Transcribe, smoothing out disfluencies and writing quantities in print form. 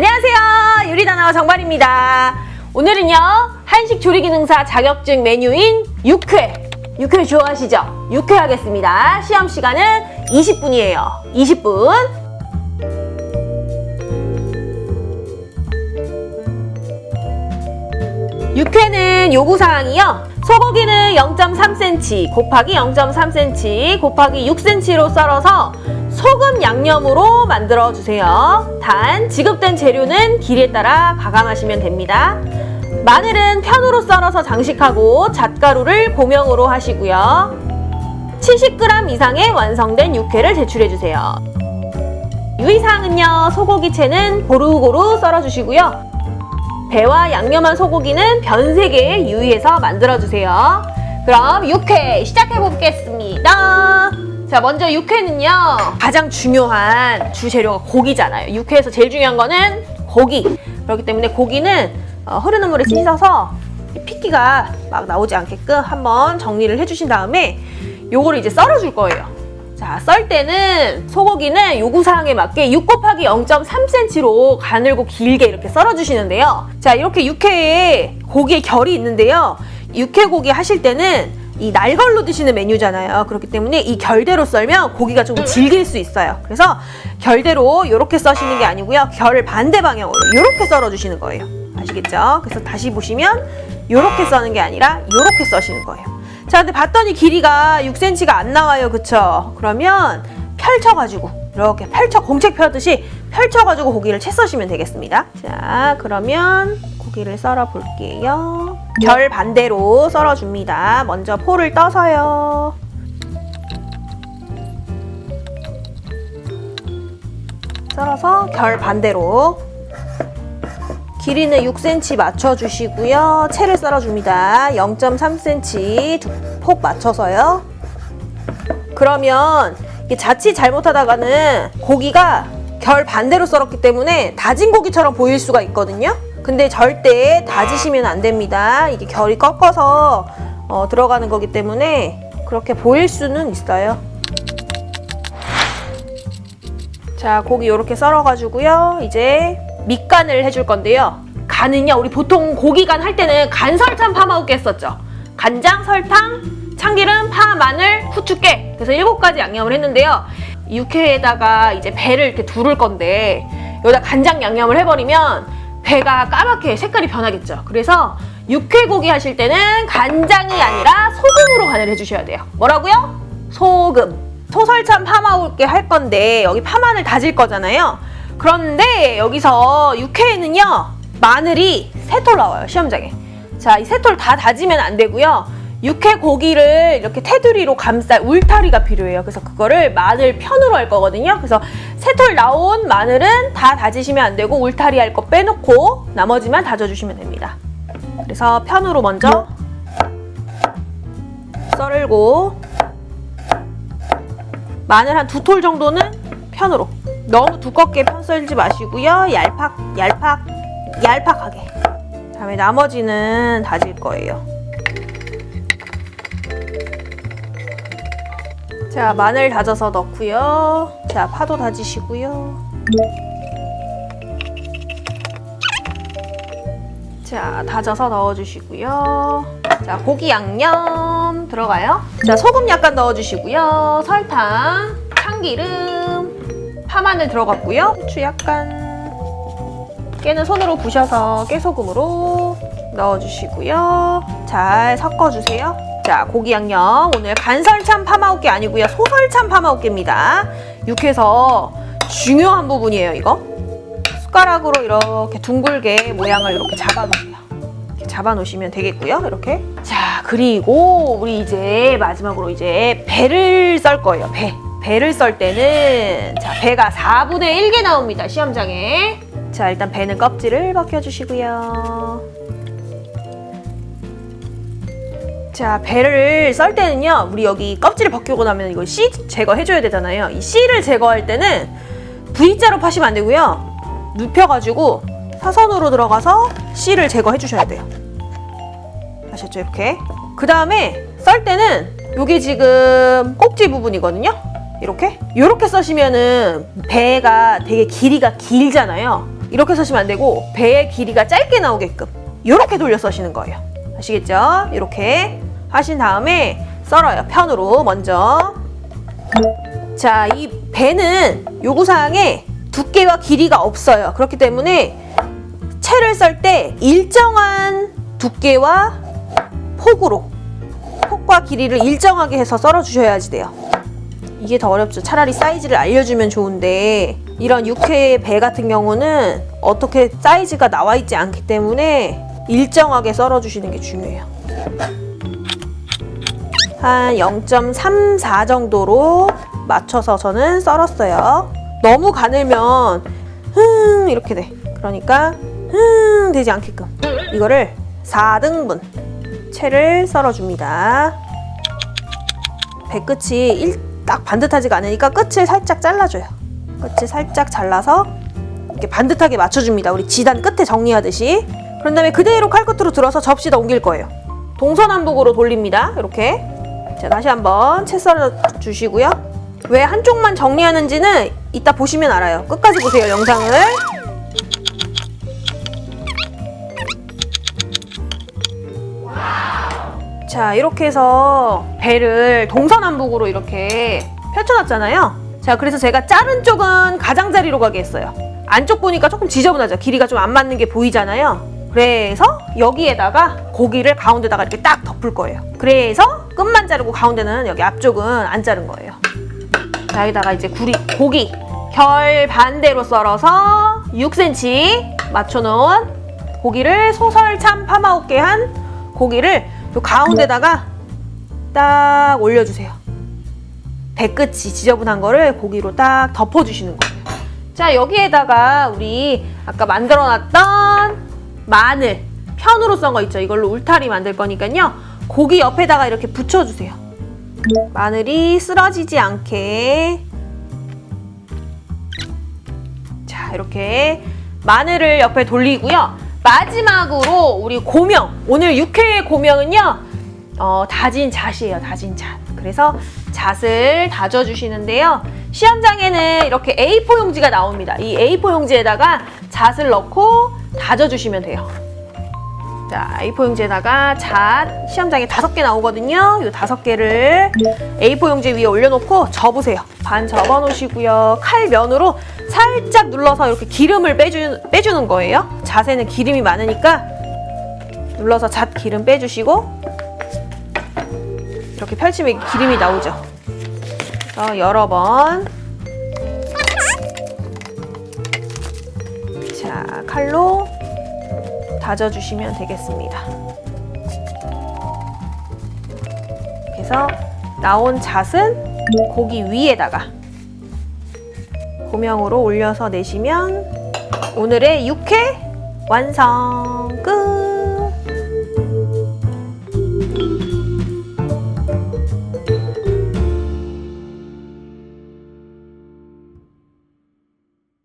안녕하세요, 요리단어 정발입니다. 오늘은요, 한식 조리기능사 자격증 메뉴인 육회 좋아하시죠? 육회 하겠습니다. 시험 시간은 20분이에요 20분. 육회는 요구사항이요, 소고기는 0.3cm 곱하기 0.3cm 곱하기 6cm로 썰어서 소금 양념으로 만들어 주세요. 단 지급된 재료는 길이에 따라 가감하시면 됩니다. 마늘은 편으로 썰어서 장식하고 잣가루를 고명으로 하시고요. 70g 이상의 완성된 육회를 제출해 주세요. 유의사항은요, 소고기채는 고루고루 썰어 주시고요. 배와 양념한 소고기는 변색에 유의해서 만들어 주세요. 그럼 육회 시작해 보겠습니다. 자, 먼저 육회는요, 가장 중요한 주재료가 고기잖아요. 육회에서 제일 중요한 거는 고기. 그렇기 때문에 고기는 흐르는 물에 씻어서 핏기가 막 나오지 않게끔 한번 정리를 해주신 다음에 요거를 이제 썰어줄 거예요. 자, 썰 때는 소고기는 요구사항에 맞게 6 곱하기 0.3cm로 가늘고 길게 이렇게 썰어주시는데요. 자, 이렇게 육회에 고기의 결이 있는데요. 육회고기 하실 때는 이 날걸로 드시는 메뉴잖아요. 그렇기 때문에 이 결대로 썰면 고기가 조금 질길 수 있어요. 그래서 결대로 이렇게 써시는 게 아니고요, 결을 반대 방향으로 이렇게 썰어주시는 거예요. 아시겠죠? 그래서 다시 보시면 이렇게 써는 게 아니라 이렇게 써시는 거예요. 자, 근데 봤더니 길이가 6cm가 안 나와요. 그쵸? 그러면 펼쳐가지고 이렇게 공책 펴듯이 펼쳐가지고 고기를 채 써시면 되겠습니다. 자, 그러면 고기를 썰어 볼게요. 결 반대로 썰어줍니다. 먼저 포를 떠서요. 썰어서 결 반대로. 길이는 6cm 맞춰주시고요. 채를 썰어줍니다. 0.3cm 폭 맞춰서요. 그러면 자칫 잘못하다가는 고기가 결 반대로 썰었기 때문에 다진 고기처럼 보일 수가 있거든요. 근데 절대 다지시면 안 됩니다. 이게 결이 꺾어서 들어가는 거기 때문에 그렇게 보일 수는 있어요. 자, 고기 이렇게 썰어가지고요. 이제 밑간을 해줄 건데요. 간은요, 우리 보통 고기간 할 때는 간설탕 파마우깨 했었죠. 간장, 설탕, 참기름, 파, 마늘, 후추, 깨. 그래서 7가지 양념을 했는데요. 육회에다가 이제 배를 이렇게 두를 건데 여기다 간장 양념을 해버리면 배가 까맣게 색깔이 변하겠죠. 그래서 육회고기 하실 때는 간장이 아니라 소금으로 간을 해주셔야 돼요. 뭐라고요? 소금. 소설참 파마우깨 할 건데 여기 파마늘 다질 거잖아요. 그런데 여기서 육회에는요, 마늘이 3톨 나와요, 시험장에. 자, 이 3톨 다 다지면 안 되고요. 육회 고기를 이렇게 테두리로 감쌀 울타리가 필요해요. 그래서 그거를 마늘 편으로 할 거거든요. 그래서 3톨 나온 마늘은 다 다지시면 안 되고 울타리 할 거 빼놓고 나머지만 다져주시면 됩니다. 그래서 편으로 먼저 썰고, 마늘 한 2톨 정도는 편으로. 너무 두껍게 편 썰지 마시고요. 얄팍하게. 다음에 나머지는 다질 거예요. 자, 마늘 다져서 넣고요. 자, 파도 다지시고요. 자, 다져서 넣어주시고요. 자, 고기 양념 들어가요. 자, 소금 약간 넣어주시고요. 설탕, 참기름, 파마늘 들어갔고요. 후추 약간. 깨는 손으로 부셔서 깨소금으로 넣어주시고요. 잘 섞어주세요. 자, 고기 양념. 오늘 간설참 파마우깨 아니고요, 소설참 파마우깨입니다. 육회에서 중요한 부분이에요, 이거. 숟가락으로 이렇게 둥글게 모양을 이렇게 잡아놓으세요. 이렇게 잡아놓으시면 되겠고요, 이렇게. 자, 그리고 우리 이제 마지막으로 이제 배를 썰 거예요, 배를 썰 때는, 자, 배가 4분의 1개 나옵니다, 시험장에. 자, 일단 배는 껍질을 벗겨주시고요. 자, 배를 썰 때는요, 우리 여기 껍질을 벗기고 나면 이거 씨 제거해줘야 되잖아요. 이 씨를 제거할 때는 V자로 파시면 안 되고요, 눕혀가지고 사선으로 들어가서 씨를 제거해주셔야 돼요. 아셨죠? 이렇게. 그 다음에 썰 때는 요게 지금 꼭지 부분이거든요. 이렇게 써시면은 배가 되게 길이가 길잖아요. 이렇게 서시면 안 되고 배의 길이가 짧게 나오게끔 이렇게 돌려 서시는 거예요. 아시겠죠? 이렇게 하신 다음에 썰어요. 편으로 먼저. 자, 이 배는 요구사항에 두께와 길이가 없어요. 그렇기 때문에 채를 썰 때 일정한 두께와 폭과 길이를 일정하게 해서 썰어 주셔야지 돼요. 이게 더 어렵죠. 차라리 사이즈를 알려주면 좋은데 이런 육회 배 같은 경우는 어떻게 사이즈가 나와 있지 않기 때문에 일정하게 썰어 주시는 게 중요해요. 한 0.34 정도로 맞춰서 저는 썰었어요. 너무 가늘면 이렇게 돼. 그러니까 되지 않게끔 이거를 4등분 채를 썰어줍니다. 배 끝이 딱 반듯하지가 않으니까 끝을 살짝 잘라줘요. 끝을 살짝 잘라서 이렇게 반듯하게 맞춰줍니다. 우리 지단 끝에 정리하듯이. 그런 다음에 그대로 칼끝으로 들어서 접시에다 옮길 거예요. 동서남북으로 돌립니다. 이렇게. 자, 다시 한번 채 썰어주시고요. 왜 한쪽만 정리하는지는 이따 보시면 알아요. 끝까지 보세요, 영상을. 자, 이렇게 해서 배를 동서남북으로 이렇게 펼쳐놨잖아요. 자, 그래서 제가 자른 쪽은 가장자리로 가게 했어요. 안쪽 보니까 조금 지저분하죠. 길이가 좀 안 맞는 게 보이잖아요. 그래서 여기에다가 고기를 가운데다가 이렇게 딱 덮을 거예요. 그래서 끝만 자르고 가운데는 여기 앞쪽은 안 자른 거예요. 자, 여기다가 이제 고기 결 반대로 썰어서 6cm 맞춰놓은 고기를 소설참 파마오케 한 고기를 요 가운데다가 딱 올려주세요. 배끝이 지저분한 거를 고기로 딱 덮어주시는 거예요. 자, 여기에다가 우리 아까 만들어놨던 마늘 편으로 썬 거 있죠? 이걸로 울타리 만들 거니까요. 고기 옆에다가 이렇게 붙여주세요. 마늘이 쓰러지지 않게. 자, 이렇게 마늘을 옆에 돌리고요. 마지막으로 우리 고명, 오늘 육회의 고명은요 다진 잣이에요. 다진 잣. 그래서 잣을 다져주시는데요. 시험장에는 이렇게 A4 용지가 나옵니다. 이 A4 용지에다가 잣을 넣고 다져주시면 돼요. 자, A4 용지에다가 잣 시험장에 5개 나오거든요. 이 5개를 A4 용지 위에 올려놓고 접으세요. 반 접어놓으시고요. 칼면으로 살짝 눌러서 이렇게 기름을 빼주는 거예요. 잣에는 기름이 많으니까 눌러서 잣 기름 빼주시고 이렇게 펼치면 기름이 나오죠. 그래서 여러 번 자, 칼로 다져주시면 되겠습니다. 그래서 나온 잣은 고기 위에다가 고명으로 올려서 내시면 오늘의 육회 완성! 끝!